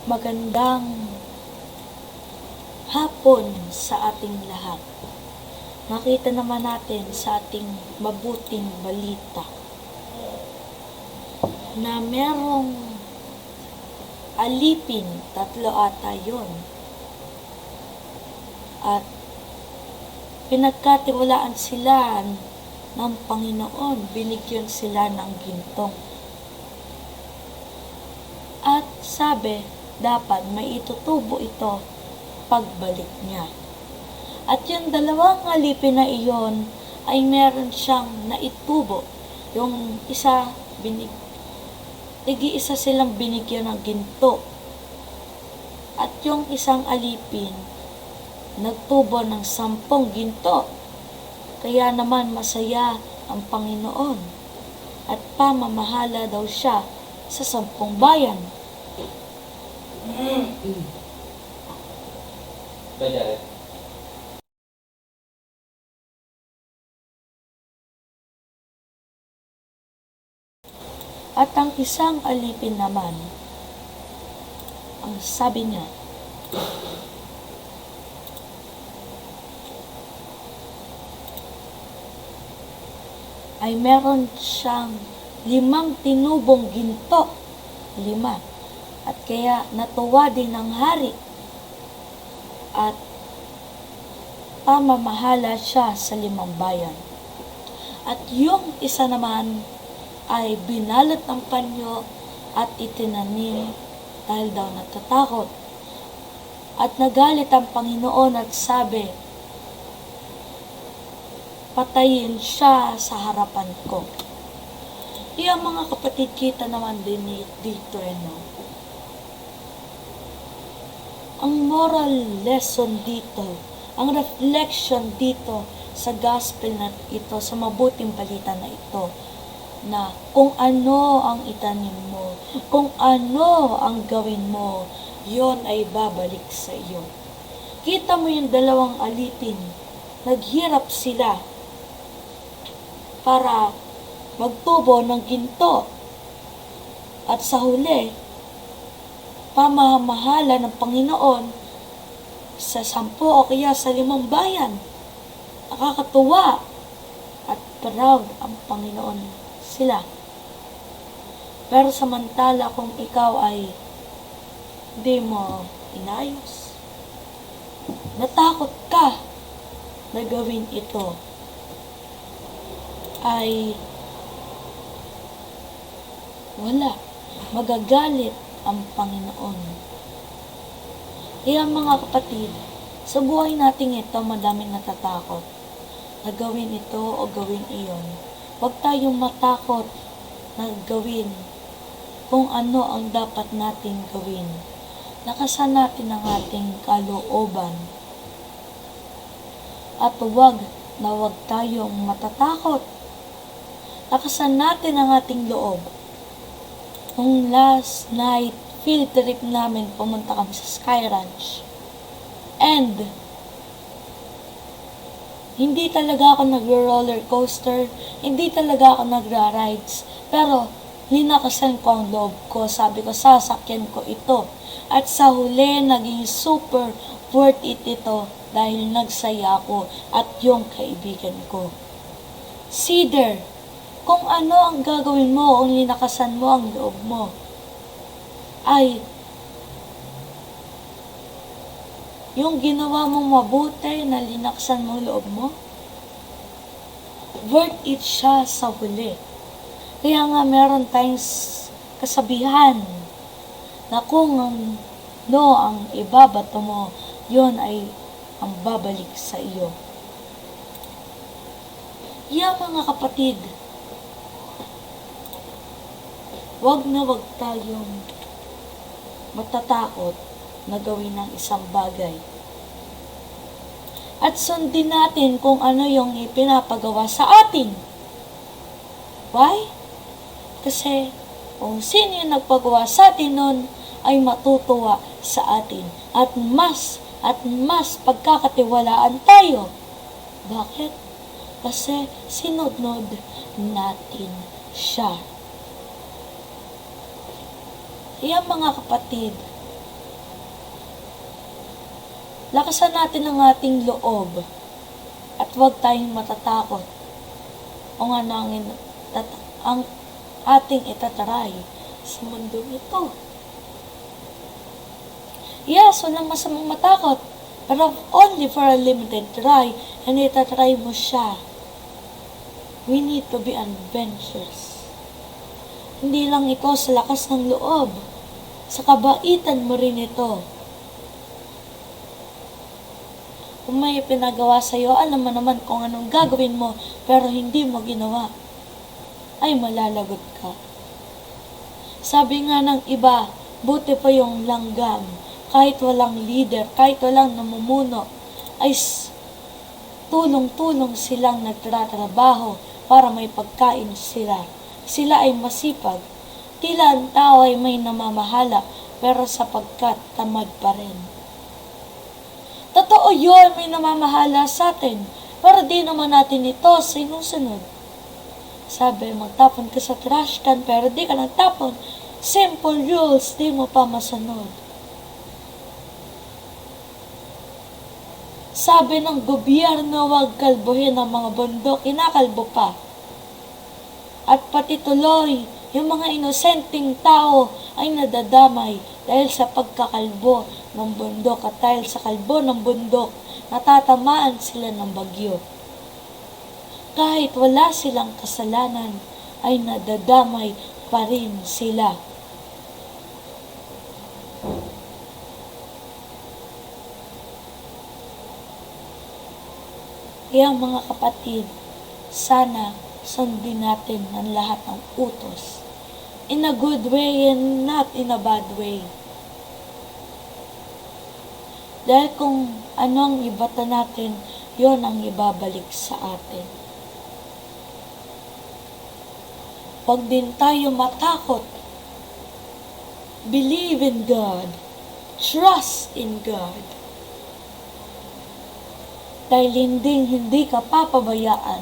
Magandang hapon sa ating lahat. Nakita naman natin sa ating mabuting balita na merong alipin, 3 ata yun, at pinagkatiwalaan sila ng Panginoon, binigyan sila ng ginto. At sabi, dapat may itutubo ito pagbalik niya. At yung 2 alipin na iyon ay meron siyang naitubo. Yung isa, tig-isa silang binigyan ng ginto. At yung isang alipin, nagtubo ng 10 ginto. Kaya naman masaya ang Panginoon. At pamamahala daw siya sa 10 bayan. At ang isang alipin naman, ang sabi niya, ay meron siyang 5 tinubong ginto. 5. At kaya natuwa din ng hari at pamamahala siya sa 5 bayan. At yung isa naman ay binalot ng panyo at itinanim dahil daw natatakot. At nagalit ang Panginoon at sabi, patayin siya sa harapan ko. Yung mga kapatid, kita naman din dito, ang moral lesson dito, ang reflection dito sa gospel na ito, sa mabuting balita na ito, na kung ano ang itanim mo, kung ano ang gawin mo, yon ay babalik sa iyo. Kita mo yung 2 alipin, naghirap sila para magtubo ng ginto. At sa huli, pamamahala ng Panginoon sa 10 o kaya sa 5 bayan. Nakakatuwa at proud ang Panginoon sila. Pero samantala kung ikaw ay hindi mo inayos, natakot ka na gawin ito, ay wala, magagalit ang Panginoon. Kaya mga kapatid, sa buhay natin ito, madaming natatakot na gawin ito o gawin iyon. Huwag tayong matakot na gawin kung ano ang dapat nating gawin. Lakasan natin ang ating kalooban. At huwag tayong matatakot. Lakasan natin ang ating loob. Nung last night, field trip namin, pumunta kami sa Sky Ranch. And, hindi talaga ako nag-roller coaster, hindi talaga ako nagra-rides, pero linakasan ko ang loob ko, sabi ko, sasakyan ko ito. At sa huli, naging super worth it ito dahil nagsaya ako at yung kaibigan ko. Consider kung ano ang gagawin mo kung linakasan mo ang loob mo. Ay, yung ginawa mong mabuti na linakasan mo ang loob mo, worth it siya sa huli. Kaya nga meron tayong kasabihan na kung ang ibabato mo, yon ay ang babalik sa iyo. Yeah, mga kapatid, wag tayong matatakot na gawin ng isang bagay. At sundin natin kung ano yung ipinapagawa sa atin. Why? Kasi kung sino yung nagpagawa sa atin nun, ay matutuwa sa atin. At mas pagkakatiwalaan tayo. Bakit? Kasi sinunod natin siya. Kaya mga kapatid, Lakasan natin ang ating loob at huwag tayong matatakot kung ano ang ating itatry sa mundo ito. Yes, walang masamang matakot, pero only for a limited try, and itatry mo siya. We need to be adventurous. Hindi lang ito sa lakas ng loob, sa kabaitan mo rin ito. Kung may pinagawa sa'yo, alam mo naman kung anong gagawin mo, pero hindi mo ginawa, ay malalagot ka. Sabi nga ng iba, buti pa yung langgam, kahit walang leader, kahit walang namumuno, ay tulong-tulong silang nagtatrabaho para may pagkain sila. Sila ay masipag. Tila ang tao ay may namamahala, pero sapagkat tamad pa rin. Totoo yun, may namamahala sa atin, pero di naman natin ito sinusunod. Sabi, magtapon ka sa trash can, pero di ka nagtapon. Simple rules, di mo pa masunod. Sabi ng gobyerno, huwag kalbuhin ang mga bundok, kinakalbo pa. At pati tuloy, yung mga inosenteng tao ay nadadamay dahil sa pagkakalbo ng bundok at dahil sa kalbo ng bundok, natatamaan sila ng bagyo. Kahit wala silang kasalanan, ay nadadamay pa rin sila. Kaya mga kapatid, sana sundin natin ang lahat ng utos. In a good way and not in a bad way. Dahil kung ano ang ibata natin, yon ang ibabalik sa atin. Huwag din tayo matakot. Believe in God. Trust in God. Dahil hindi ka papabayaan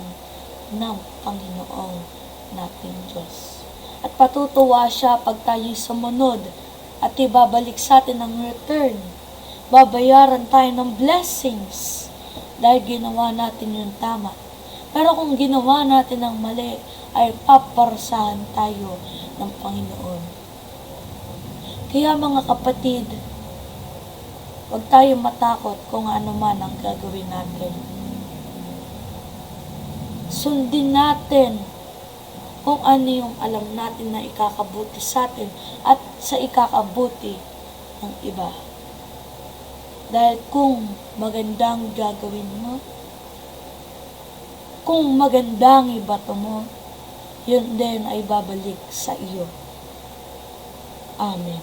ng Panginoong nating Diyos. At patutuwa siya pag tayo'y sumunod at ibabalik sa atin ang return. Babayaran tayo ng blessings dahil ginawa natin yung tama. Pero kung ginawa natin ang mali, ay paparusahan tayo ng Panginoon. Kaya mga kapatid, huwag tayong matakot kung ano man ang gagawin natin. Sundin natin kung ano yung alam natin na ikakabuti sa atin at sa ikakabuti ng iba. Dahil kung magandang gagawin mo, kung magandang ibato mo, yun din ay babalik sa iyo. Amen.